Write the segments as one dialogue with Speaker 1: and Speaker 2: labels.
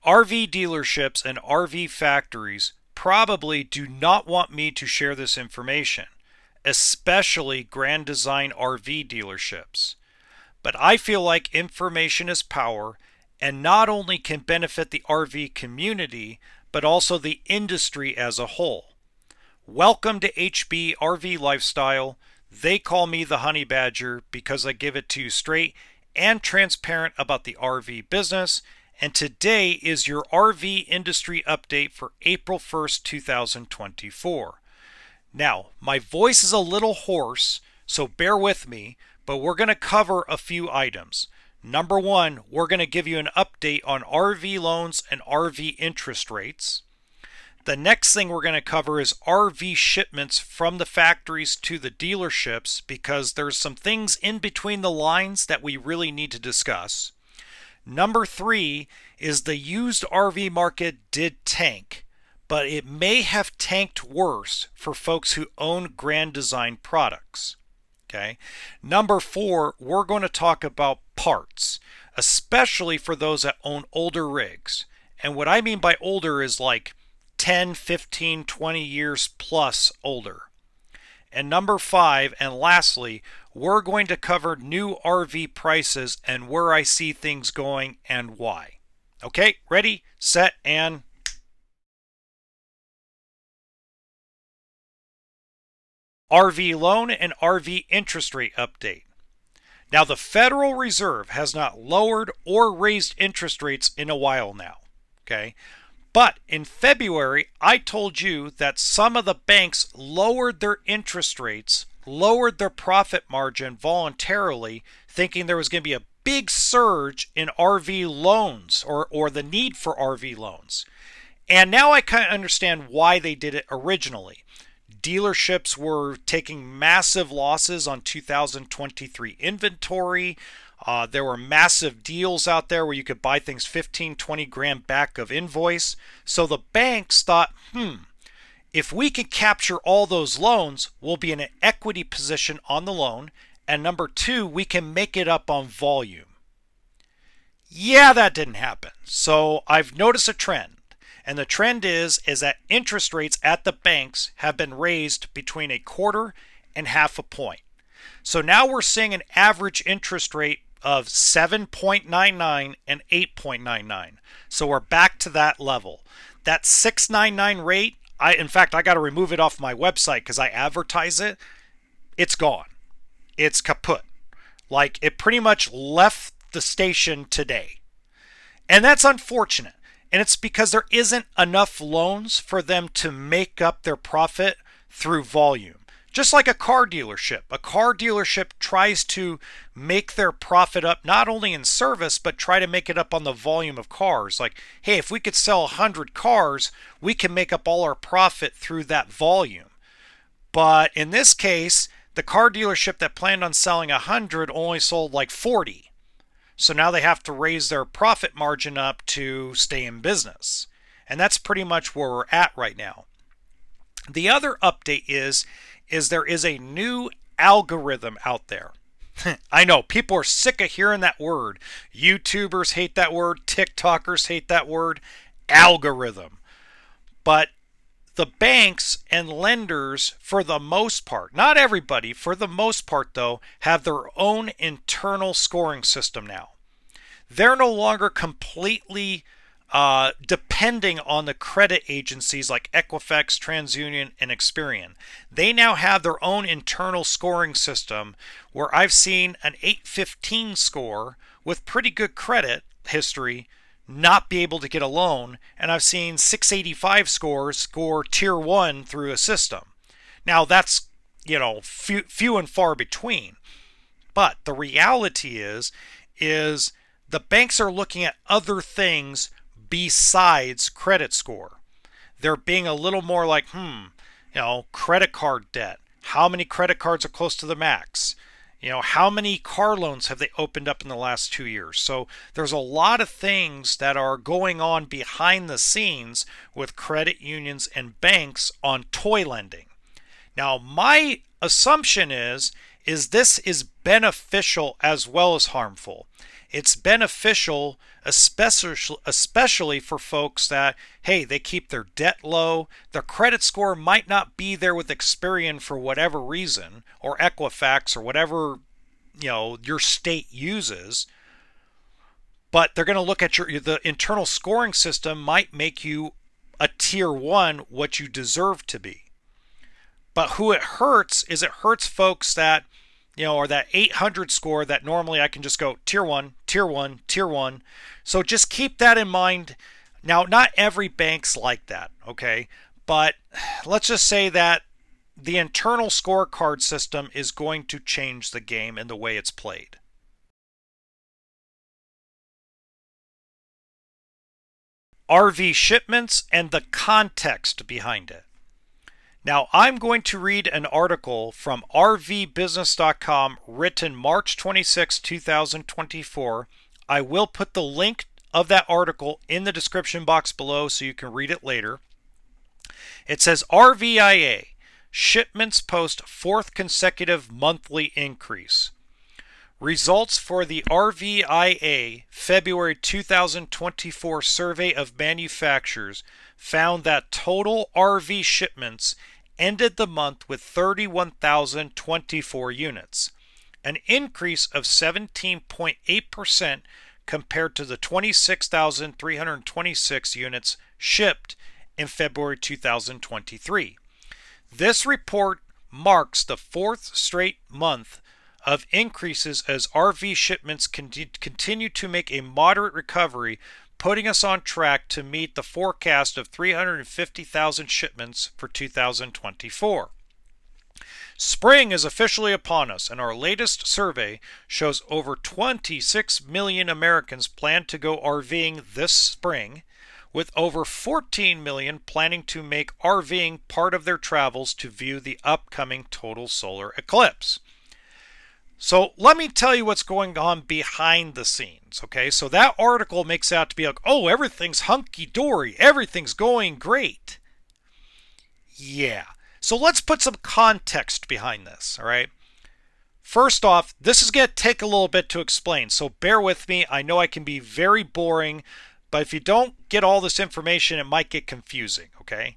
Speaker 1: RV dealerships and RV factories probably do not want me to share this information, especially Grand Design RV dealerships. But I feel like information is power and not only can benefit the RV community, but also the industry as a whole. Welcome to HBRV Lifestyle. They call me the Honey Badger because I give it to you straight and transparent about the RV business. And today is your RV industry update for April 1st, 2024. Now, my voice is a little hoarse, so bear with me, but we're going to cover a few items. Number one, we're going to give you an update on RV loans and RV interest rates. The next thing we're going to cover is RV shipments from the factories to the dealerships, because there's some things in between the lines that we really need to discuss. Number three is the used RV market did tank, but it may have tanked worse for folks who own Grand Design products. Okay. Number four, we're going to talk about parts, especially for those that own older rigs. And what I mean by older is like 10, 15, 20 years plus older. And number five, and lastly, we're going to cover new RV prices and where I see things going and why. Okay, ready, set, and RV loan and RV interest rate update. Now, the Federal Reserve has not lowered or raised interest rates in a while now. Okay. But in February, I told you that some of the banks lowered their interest rates, lowered their profit margin voluntarily, thinking there was going to be a big surge in RV loans or the need for RV loans. And now I kind of understand why they did it originally. Dealerships were taking massive losses on 2023 inventory. There were massive deals out there where you could buy things 15, 20 grand back of invoice. So the banks thought, if we can capture all those loans, we'll be in an equity position on the loan. And number two, we can make it up on volume. Yeah, that didn't happen. So I've noticed a trend. And the trend is that interest rates at the banks have been raised between 1/4 and 1/2 point. So now we're seeing an average interest rate of 7.99 and 8.99. So we're back to that level. That 6.99 rate, in fact, I got to remove it off my website because I advertise it. It's gone. It's kaput. Like, it pretty much left the station today. And that's unfortunate. And it's because there isn't enough loans for them to make up their profit through volume. Just like a car dealership. A car dealership tries to make their profit up not only in service, but try to make it up on the volume of cars. Like, hey, if we could sell 100 cars, we can make up all our profit through that volume. But in this case, the car dealership that planned on selling 100 only sold like 40. So now they have to raise their profit margin up to stay in business. And that's pretty much where we're at right now. The other update is there is a new algorithm out there. I know people are sick of hearing that word. YouTubers hate that word. TikTokers hate that word. Algorithm. But the banks and lenders, for the most part, not everybody, for the most part though, have their own internal scoring system now. They're no longer completely depending on the credit agencies like Equifax, TransUnion, and Experian. They now have their own internal scoring system where I've seen an 815 score with pretty good credit history not be able to get a loan, and I've seen 685 scores score tier 1 through a system. Now that's, few and far between. But the reality is the banks are looking at other things besides credit score. They're being a little more like, credit card debt. How many credit cards are close to the max? How many car loans have they opened up in the last 2 years? So there's a lot of things that are going on behind the scenes with credit unions and banks on toy lending. Now, my assumption is this is beneficial as well as harmful. It's beneficial, especially for folks that, hey, they keep their debt low, their credit score might not be there with Experian for whatever reason, or Equifax, or whatever your state uses, but they're going to look at the internal scoring system might make you a tier 1, what you deserve to be. But who it hurts is it hurts folks that or that 800 score that normally I can just go tier 1, tier 1, tier 1. So just keep that in mind. Now, not every bank's like that, okay? But let's just say that the internal scorecard system is going to change the game and the way it's played. RV shipments and the context behind it. Now, I'm going to read an article from rvbusiness.com written March 26, 2024. I will put the link of that article in the description box below so you can read it later. It says RVIA, shipments post 4th consecutive monthly increase. Results for the RVIA February 2024 survey of manufacturers found that total RV shipments ended the month with 31,024 units, an increase of 17.8% compared to the 26,326 units shipped in February 2023. This report marks the 4th straight month of increases as RV shipments continue to make a moderate recovery, putting us on track to meet the forecast of 350,000 shipments for 2024. Spring is officially upon us, and our latest survey shows over 26 million Americans plan to go RVing this spring, with over 14 million planning to make RVing part of their travels to view the upcoming total solar eclipse. So let me tell you what's going on behind the scenes, okay? So that article makes out to be like, oh, everything's hunky-dory, everything's going great. Yeah. So let's put some context behind this, all right? First off, this is going to take a little bit to explain, so bear with me. I know I can be very boring, but if you don't get all this information, it might get confusing, okay?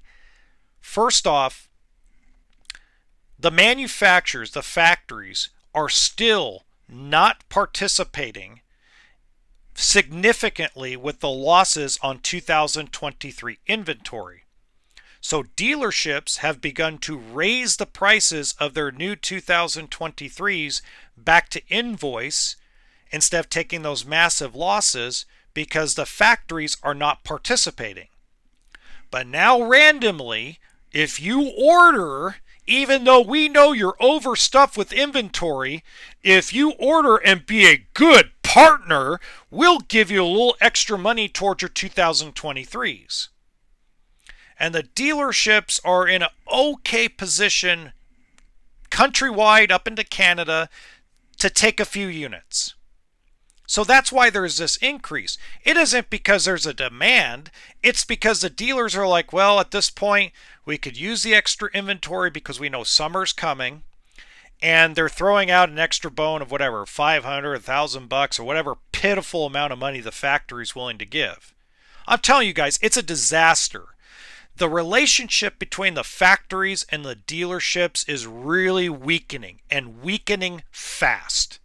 Speaker 1: First off, the manufacturers, the factories, are still not participating significantly with the losses on 2023 inventory. So dealerships have begun to raise the prices of their new 2023s back to invoice instead of taking those massive losses because the factories are not participating. But now randomly, if you order, even though we know you're overstuffed with inventory, if you order and be a good partner, we'll give you a little extra money towards your 2023s. And the dealerships are in an okay position countrywide up into Canada to take a few units. So that's why there's this increase. It isn't because there's a demand. It's because the dealers are like, well, at this point, we could use the extra inventory because we know summer's coming. And they're throwing out an extra bone of whatever, $500, $1,000, or whatever pitiful amount of money the factory's willing to give. I'm telling you guys, it's a disaster. The relationship between the factories and the dealerships is really weakening, and weakening fast.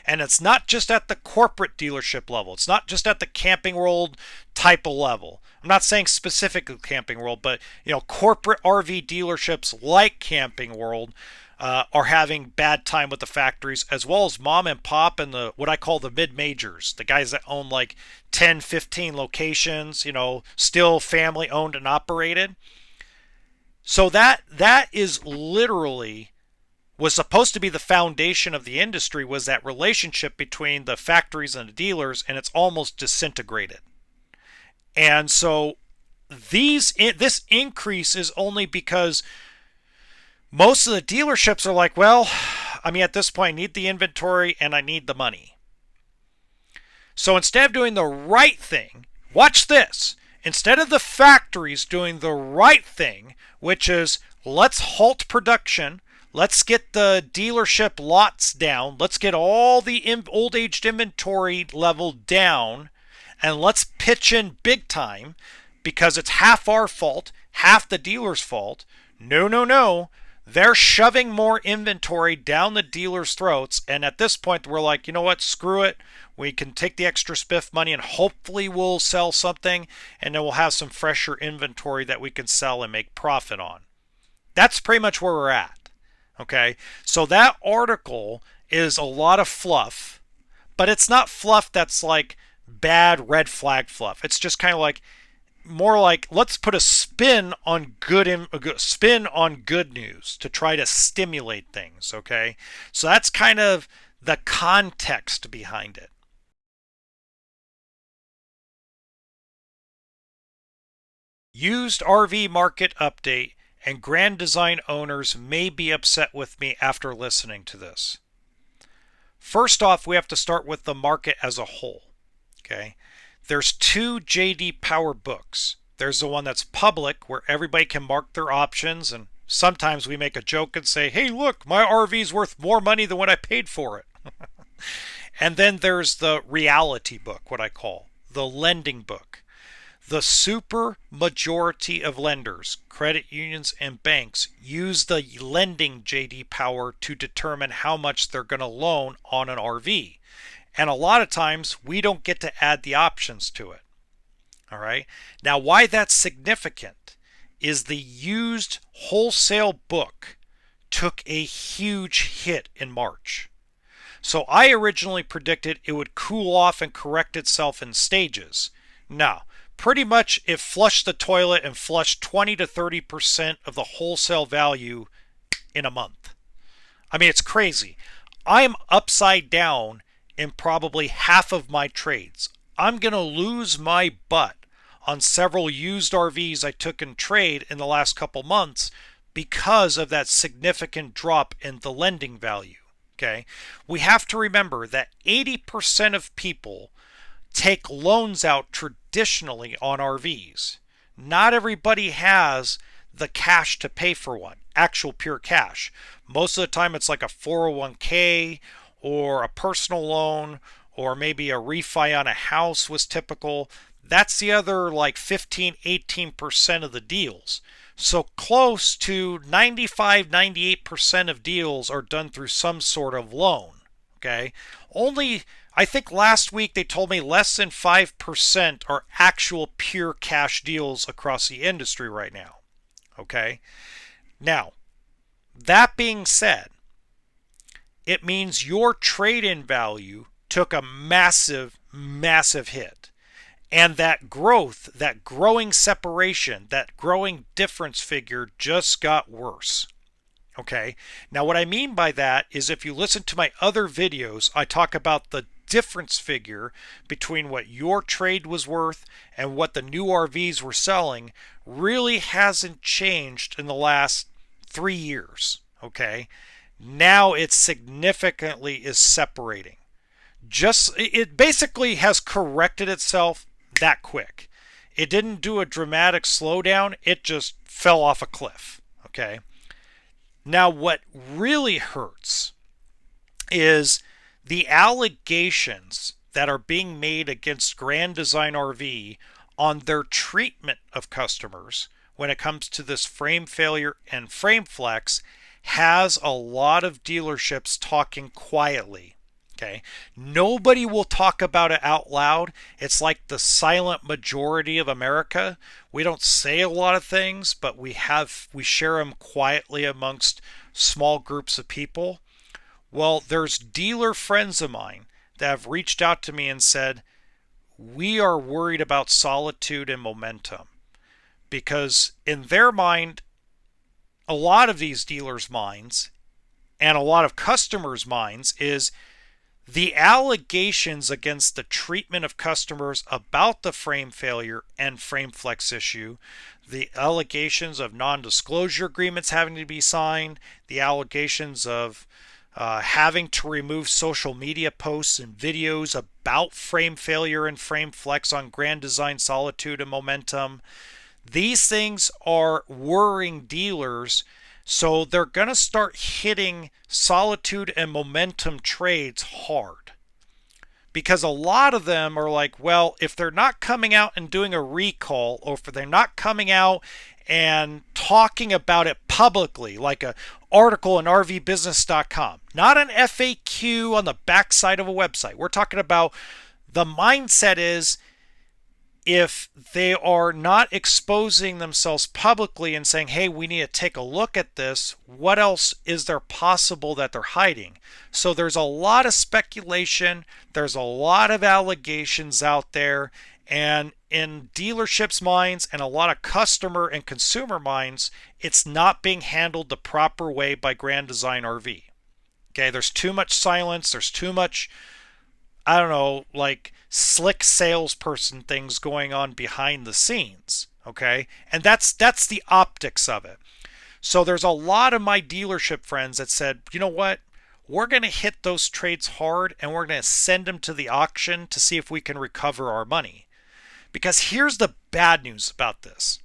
Speaker 1: And it's not just at the corporate dealership level. It's not just at the Camping World type of level. I'm not saying specifically Camping World, but corporate RV dealerships like Camping World are having bad time with the factories, as well as mom and pop and the what I call the mid-majors, the guys that own like 10, 15 locations, still family owned and operated. So that is literally was supposed to be the foundation of the industry, was that relationship between the factories and the dealers, and it's almost disintegrated. And so this increase is only because most of the dealerships are like, well, at this point I need the inventory and I need the money. So instead of doing the right thing, watch this, instead of the factories doing the right thing, which is let's halt production, Let's get the dealership lots down. Let's get all the old aged inventory level down, and let's pitch in big time because it's half our fault, half the dealer's fault. No, no, no. They're shoving more inventory down the dealer's throats, and at this point we're like, you know what, screw it. We can take the extra spiff money and hopefully we'll sell something, and then we'll have some fresher inventory that we can sell and make profit on. That's pretty much where we're at. Okay, so that article is a lot of fluff, but it's not fluff that's like bad red flag fluff. It's just kind of like more like, let's put a spin on good news to try to stimulate things. Okay, so that's kind of the context behind it. Used RV market update, and Grand Design owners may be upset with me after listening to this. First off, we have to start with the market as a whole. Okay, there's two J.D. Power books. There's the one that's public, where everybody can mark their options, and sometimes we make a joke and say, hey, look, my RV's worth more money than what I paid for it. And then there's the reality book, what I call the lending book. The super majority of lenders, credit unions and banks, use the lending J.D. Power to determine how much they're going to loan on an RV. And a lot of times we don't get to add the options to it. All right. Now, why that's significant is the used wholesale book took a huge hit in March. So I originally predicted it would cool off and correct itself in stages. Now, pretty much it flushed the toilet and flushed 20 to 30% of the wholesale value in a month. I mean, it's crazy. I'm upside down in probably half of my trades. I'm going to lose my butt on several used RVs I took in trade in the last couple months because of that significant drop in the lending value. Okay, we have to remember that 80% of people take loans out traditionally on RVs. Not everybody has the cash to pay for one, actual pure cash. Most of the time it's like a 401k or a personal loan, or maybe a refi on a house was typical. That's the other like 15-18% of the deals. So close to 95-98% of deals are done through some sort of loan. Okay, only I think last week they told me less than 5% are actual pure cash deals across the industry right now. Okay, now that being said, it means your trade-in value took a massive hit. And that growth, that growing separation, that growing difference figure just got worse. Okay, now what I mean by that is if you listen to my other videos, I talk about the difference figure between what your trade was worth and what the new RVs were selling really hasn't changed in the last 3 years. Okay, now it significantly is separating. It basically has corrected itself that quick. It didn't do a dramatic slowdown, it just fell off a cliff. Okay, now what really hurts is the allegations that are being made against Grand Design RV on their treatment of customers when it comes to this frame failure and frame flex has a lot of dealerships talking quietly. Okay, nobody will talk about it out loud. It's like the silent majority of America. We don't say a lot of things, but we share them quietly amongst small groups of people. Well, there's dealer friends of mine that have reached out to me and said, we are worried about solitude and momentum, because in their mind, a lot of these dealers' minds and a lot of customers' minds is the allegations against the treatment of customers about the frame failure and frame flex issue, the allegations of non-disclosure agreements having to be signed, the allegations of having to remove social media posts and videos about frame failure and frame flex on Grand Design, Solitude, and Momentum. These things are worrying dealers So they're going to start hitting solitude and momentum trades hard. Because a lot of them are like, well, if they're not coming out and doing a recall, or if they're not coming out and talking about it publicly, like an article in rvbusiness.com, not an FAQ on the backside of a website. We're talking about the mindset is if they are not exposing themselves publicly and saying, hey, we need to take a look at this, what else is there possible that they're hiding? So there's a lot of speculation, there's a lot of allegations out there, and in dealerships' minds and a lot of customer and consumer minds, it's not being handled the proper way by Grand Design RV. Okay, there's too much silence, there's too much, I don't know, like slick salesperson things going on behind the scenes. Okay, and that's the optics of it. So there's a lot of my dealership friends that said, you know what, we're going to hit those trades hard and we're going to send them to the auction to see if we can recover our money. Because here's the bad news about this.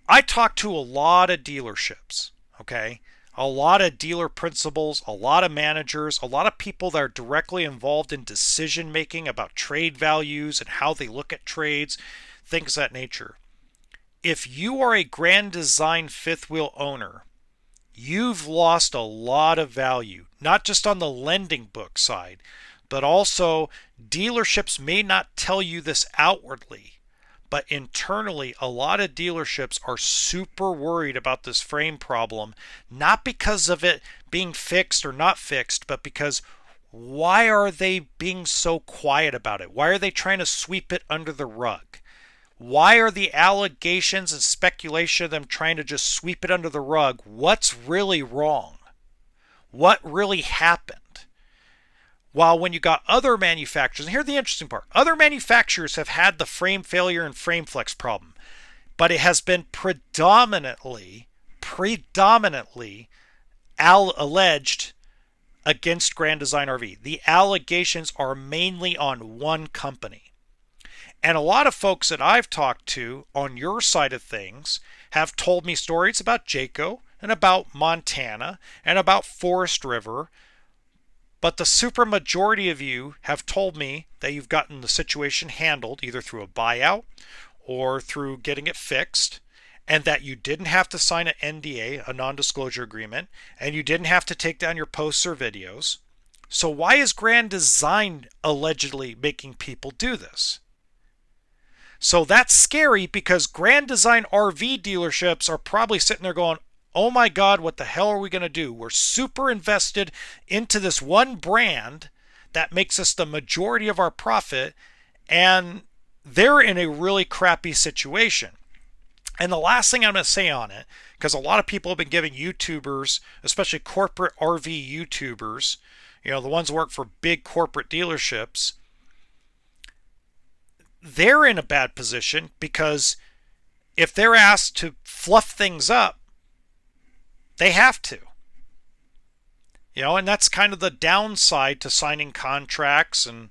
Speaker 1: I talk to a lot of dealerships, okay? A lot of dealer principals, a lot of managers, a lot of people that are directly involved in decision making about trade values and how they look at trades, things of that nature. If you are a Grand Design fifth wheel owner, you've lost a lot of value, not just on the lending book side, but also dealerships may not tell you this outwardly, but internally a lot of dealerships are super worried about this frame problem, not because of it being fixed or not fixed, but because why are they being so quiet about it? Why are they trying to sweep it under the rug? Why are the allegations and speculation of them trying to just sweep it under the rug? What's really wrong? What really happened? While when you got other manufacturers, and here's the interesting part, other manufacturers have had the frame failure and frame flex problem, but it has been predominantly alleged against Grand Design RV. The allegations are mainly on one company. And a lot of folks that I've talked to on your side of things have told me stories about Jayco and about Montana and about Forest River. But the super majority of you have told me that you've gotten the situation handled either through a buyout or through getting it fixed, and that you didn't have to sign an NDA, a non-disclosure agreement, and you didn't have to take down your posts or videos. So why is Grand Design allegedly making people do this? So that's scary because Grand Design RV dealerships are probably sitting there going, oh my God, what the hell are we going to do? We're super invested into this one brand that makes us the majority of our profit, and they're in a really crappy situation. And the last thing I'm going to say on it, because a lot of people have been giving YouTubers, especially corporate RV YouTubers, you know, the ones who work for big corporate dealerships, they're in a bad position because if they're asked to fluff things up, they have to. You know, and that's kind of the downside to signing contracts and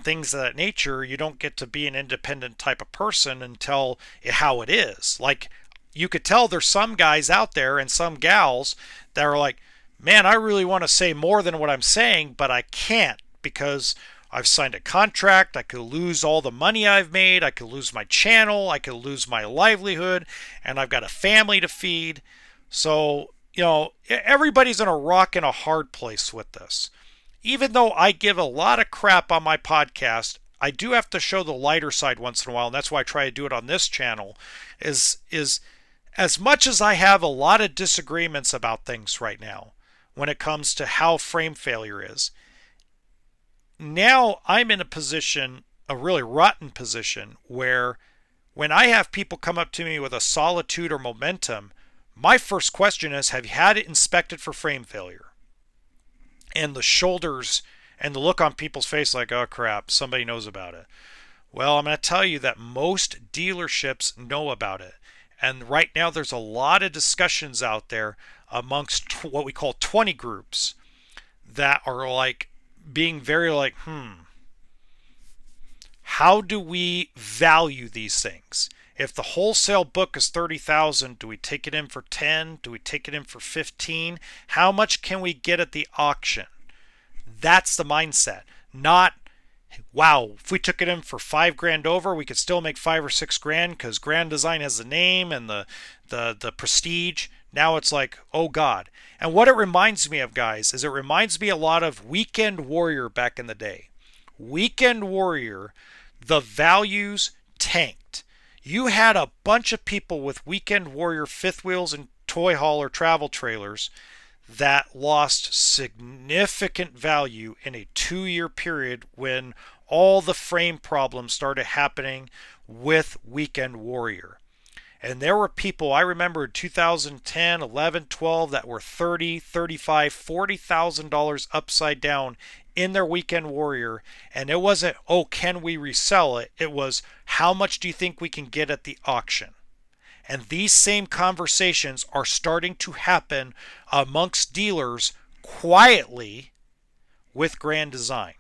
Speaker 1: things of that nature. You don't get to be an independent type of person and tell it how it is. Like, you could tell there's some guys out there and some gals that are like, man, I really want to say more than what I'm saying, but I can't because I've signed a contract. I could lose all the money I've made. I could lose my channel. I could lose my livelihood, and I've got a family to feed. So, you know, everybody's in a rock and a hard place with this. Even though I give a lot of crap on my podcast, I do have to show the lighter side once in a while, and that's why I try to do it on this channel, is as much as I have a lot of disagreements about things right now when it comes to how frame failure is, now I'm in a position, a really rotten position, where when I have people come up to me with a solitude or momentum, my first question is, have you had it inspected for frame failure? And the shoulders and the look on people's face like, oh crap, somebody knows about it. Well, I'm going to tell you that most dealerships know about it. And right now there's a lot of discussions out there amongst what we call 20 groups that are like being very like, How do we value these things? If the wholesale book is 30,000, do we take it in for 10? Do we take it in for 15? How much can we get at the auction? That's the mindset. Not, wow, if we took it in for 5 grand over, we could still make 5 or 6 grand because Grand Design has the name and the prestige. Now it's like, oh God. And what it reminds me of, guys, is it reminds me a lot of Weekend Warrior back in the day. Weekend Warrior, the values tanked. You had a bunch of people with Weekend Warrior fifth wheels and toy hauler travel trailers that lost significant value in a 2-year period when all the frame problems started happening with Weekend Warrior. And there were people, I remember in 2010, 11, 12, that were $30, $35, $40,000 upside down in their Weekend Warrior. And it wasn't, oh, can we resell it? It was, how much do you think we can get at the auction? And these same conversations are starting to happen amongst dealers quietly with Grand Design.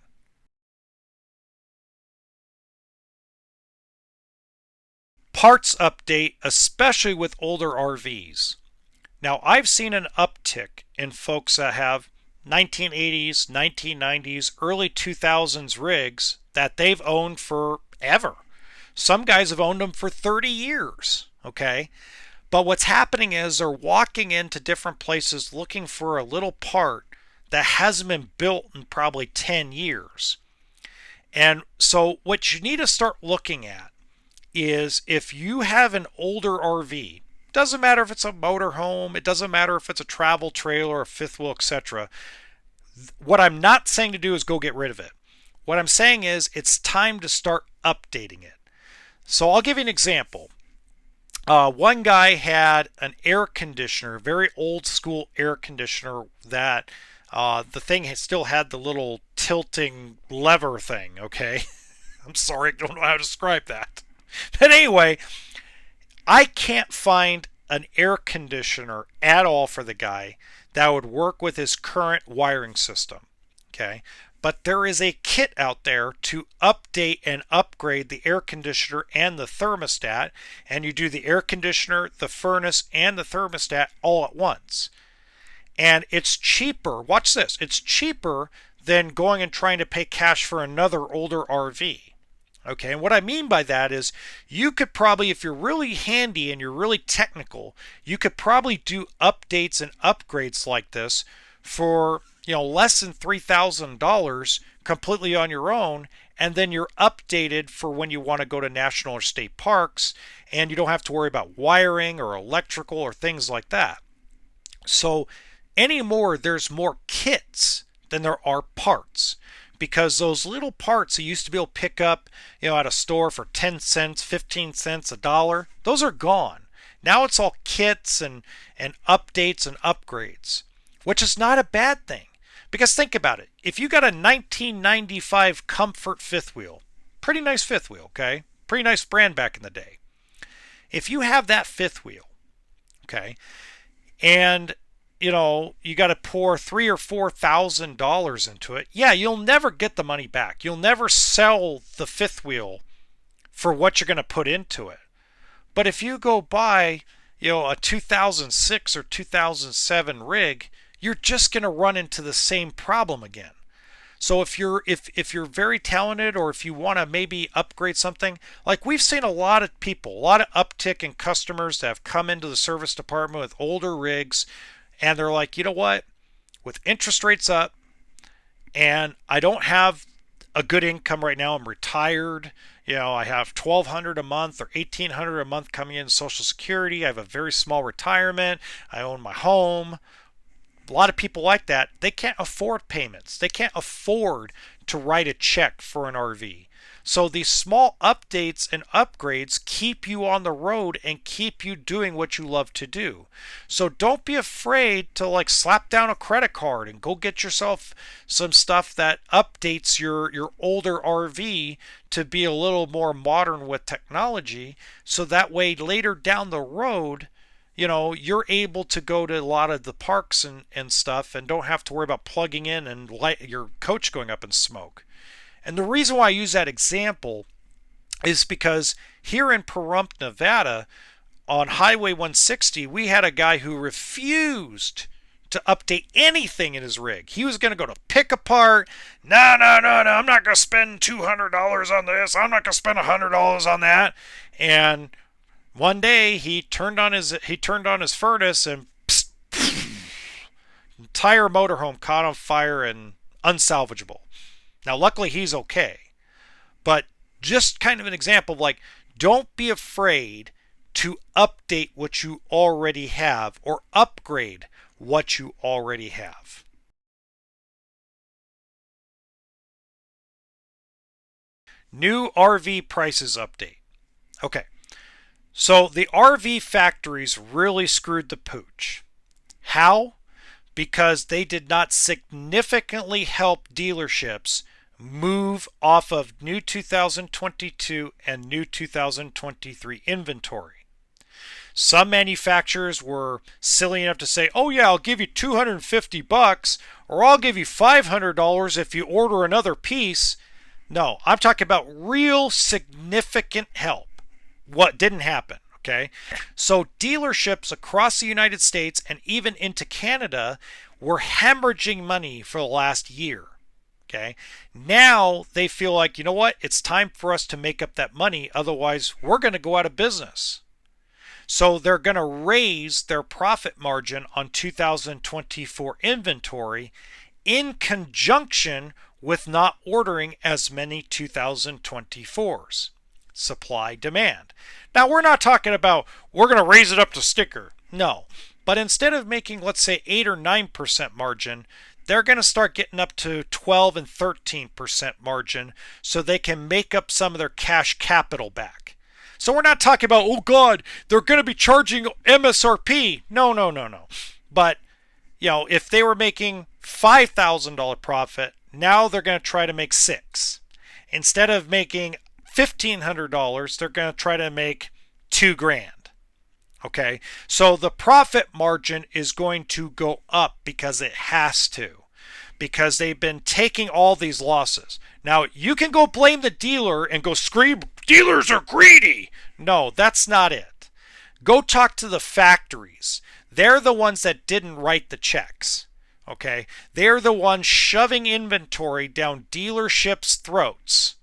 Speaker 1: Parts update, especially with older RVs. Now, I've seen an uptick in folks that have 1980s, 1990s, early 2000s rigs that they've owned forever. Some guys have owned them for 30 years, okay? But what's happening is they're walking into different places looking for a little part that hasn't been built in probably 10 years. And so what you need to start looking at is if you have an older RV, doesn't matter if it's a motorhome, it doesn't matter if it's a travel trailer, a fifth wheel, etc. What I'm not saying to do is go get rid of it. What I'm saying is it's time to start updating it. So I'll give you an example. One guy had an air conditioner, very old school air conditioner that the thing still had the little tilting lever thing, okay? I'm sorry, I don't know how to describe that. But anyway, I can't find an air conditioner at all for the guy that would work with his current wiring system, okay? But there is a kit out there to update and upgrade the air conditioner and the thermostat, and you do the air conditioner, the furnace, and the thermostat all at once. And it's cheaper, watch this, it's cheaper than going and trying to pay cash for another older RV. Okay, and what I mean by that is you could probably, if you're really handy and you're really technical, you could probably do updates and upgrades like this for, less than $3,000 completely on your own, and then you're updated for when you want to go to national or state parks, and you don't have to worry about wiring or electrical or things like that. So anymore, there's more kits than there are parts. Because those little parts you used to be able to pick up, at a store for 10 cents, 15 cents, $1, those are gone. Now it's all kits and updates and upgrades, which is not a bad thing. Because think about it. If you got a 1995 Comfort fifth wheel, pretty nice fifth wheel, okay? Pretty nice brand back in the day. If you have that fifth wheel, okay, and you got to pour $3,000 or $4,000 into it. Yeah, you'll never get the money back. You'll never sell the fifth wheel for what you're going to put into it. But if you go buy, a 2006 or 2007 rig, you're just going to run into the same problem again. So if you're very talented, or if you want to maybe upgrade something, like we've seen a lot of people, a lot of uptick in customers that have come into the service department with older rigs. And they're like, you know what? With interest rates up, and I don't have a good income right now. I'm retired. I have $1,200 a month or $1,800 a month coming in Social Security. I have a very small retirement. I own my home. A lot of people like that. They can't afford payments. They can't afford to write a check for an RV. So these small updates and upgrades keep you on the road and keep you doing what you love to do. So don't be afraid to slap down a credit card and go get yourself some stuff that updates your older RV to be a little more modern with technology. So that way later down the road, you're able to go to a lot of the parks and stuff and don't have to worry about plugging in and your coach going up in smoke. And the reason why I use that example is because here in Pahrump, Nevada, on Highway 160, we had a guy who refused to update anything in his rig. He was going to go to pick apart. No, no, no, no. I'm not going to spend $200 on this. I'm not going to spend $100 on that. And one day he turned on his furnace and entire motorhome caught on fire and unsalvageable. Now, luckily he's okay. But just kind of an example of like, don't be afraid to update what you already have or upgrade what you already have. New RV prices update. Okay, so the RV factories really screwed the pooch. How? Because they did not significantly help dealerships move off of new 2022 and new 2023 inventory. Some manufacturers were silly enough to say, oh yeah, I'll give you $250 or I'll give you $500 if you order another piece. No, I'm talking about real significant help. What didn't happen, okay? So dealerships across the United States and even into Canada were hemorrhaging money for the last year. Okay. Now they feel like, you know what? It's time for us to make up that money. Otherwise, we're going to go out of business. So they're going to raise their profit margin on 2024 inventory in conjunction with not ordering as many 2024s. Supply demand. Now, we're not talking about we're going to raise it up to sticker. No. But instead of making, let's say, 8 or 9% margin, they're going to start getting up to 12 and 13% margin so they can make up some of their cash capital back. So we're not talking about, oh God, they're going to be charging MSRP. No, no, no, no. But, you know, if they were making $5,000 profit, now they're going to try to make $6,000. Instead of making $1,500, they're going to try to make $2,000. Okay, so the profit margin is going to go up because it has to, because they've been taking all these losses. Now, you can go blame the dealer and go scream, dealers are greedy. No, that's not it. Go talk to the factories. They're the ones that didn't write the checks. Okay, they're the ones shoving inventory down dealerships' throats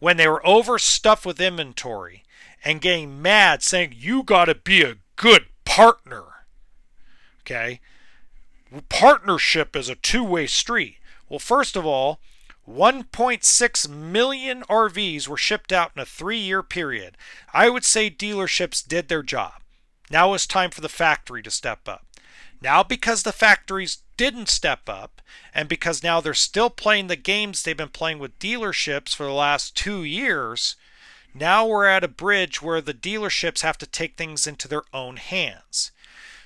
Speaker 1: when they were overstuffed with inventory and getting mad saying, you got to be a good partner. Okay? Partnership is a two-way street. Well, first of all, 1.6 million RVs were shipped out in a 3-year period. I would say dealerships did their job. Now it's time for the factory to step up. Now, because the factories didn't step up, and because now they're still playing the games they've been playing with dealerships for the last 2 years, now we're at a bridge where the dealerships have to take things into their own hands.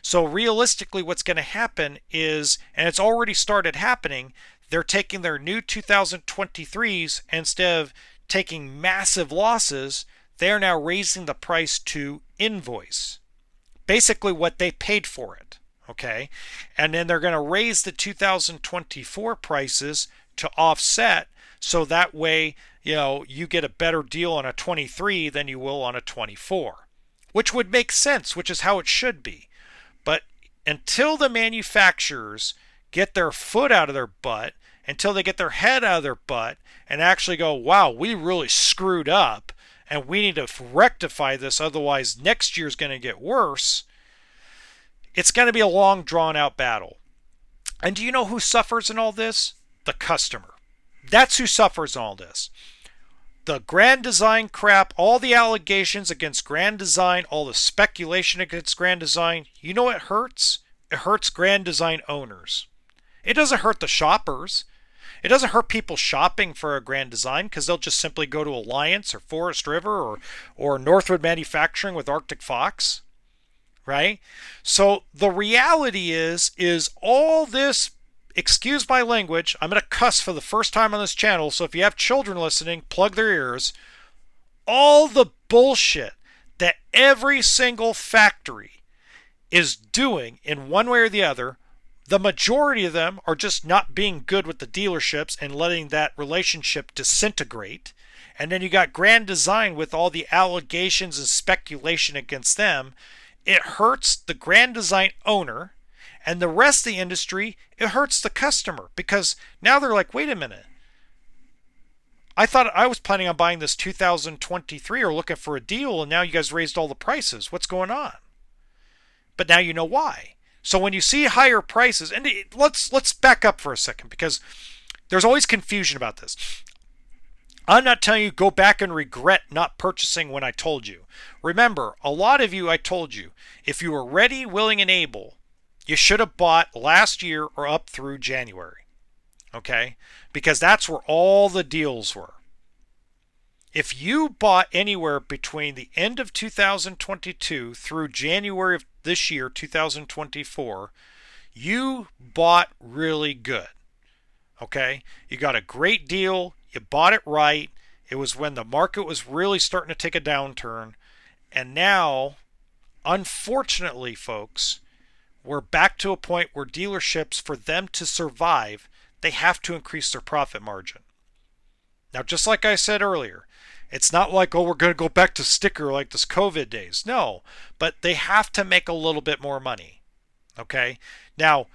Speaker 1: So realistically, what's going to happen is, and it's already started happening, they're taking their new 2023s, instead of taking massive losses, they're now raising the price to invoice. Basically what they paid for it. Okay? And then they're going to raise the 2024 prices to offset, so that way, you know, you get a better deal on a 23 than you will on a 24, which would make sense, which is how it should be. But until the manufacturers get their foot out of their butt, until they get their head out of their butt and actually go, wow, we really screwed up and we need to rectify this, otherwise next year's going to get worse, it's going to be a long, drawn-out battle. And do you know who suffers in all this? The customer. That's who suffers in all this. The Grand Design crap, all the allegations against Grand Design, all the speculation against Grand Design, you know what hurts? It hurts Grand Design owners. It doesn't hurt the shoppers. It doesn't hurt people shopping for a Grand Design because they'll just simply go to Alliance or Forest River or Northwood Manufacturing with Arctic Fox. Right? So the reality is all this, excuse my language, I'm going to cuss for the first time on this channel, so if you have children listening, plug their ears. All the bullshit that every single factory is doing in one way or the other, the majority of them are just not being good with the dealerships and letting that relationship disintegrate. And then you got Grand Design with all the allegations and speculation against them. It hurts the Grand Design owner, and the rest of the industry, it hurts the customer, because now they're like, wait a minute. I thought I was planning on buying this 2023 or looking for a deal, and now you guys raised all the prices. What's going on? But now you know why. So when you see higher prices, and let's back up for a second, because there's always confusion about this. I'm not telling you go back and regret not purchasing when I told you. Remember, a lot of you, I told you, if you were ready, willing, and able, you should have bought last year or up through January. Okay? Because that's where all the deals were. If you bought anywhere between the end of 2022 through January of this year, 2024, you bought really good. Okay? You got a great deal. You bought it right. It was when the market was really starting to take a downturn. And now, unfortunately, folks, we're back to a point where dealerships, for them to survive, they have to increase their profit margin. Now, just like I said earlier, it's not like, oh, we're going to go back to sticker like this COVID days. No, but they have to make a little bit more money. Okay? Now,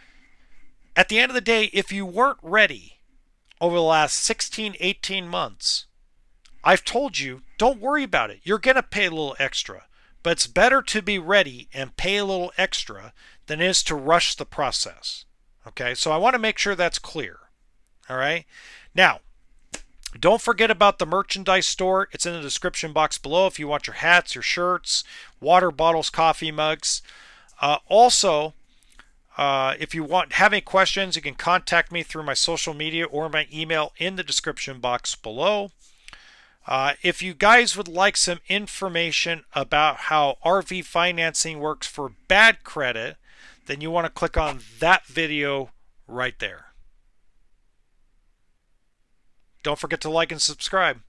Speaker 1: at the end of the day, if you weren't ready over the last 16, 18 months, I've told you, don't worry about it. You're going to pay a little extra. But it's better to be ready and pay a little extra than it is to rush the process. Okay, so I want to make sure that's clear. All right. Now, don't forget about the merchandise store. It's in the description box below if you want your hats, your shirts, water bottles, coffee mugs. Also, if you have any questions, you can contact me through my social media or my email in the description box below. If you guys would like some information about how RV financing works for bad credit, then you want to click on that video right there. Don't forget to like and subscribe.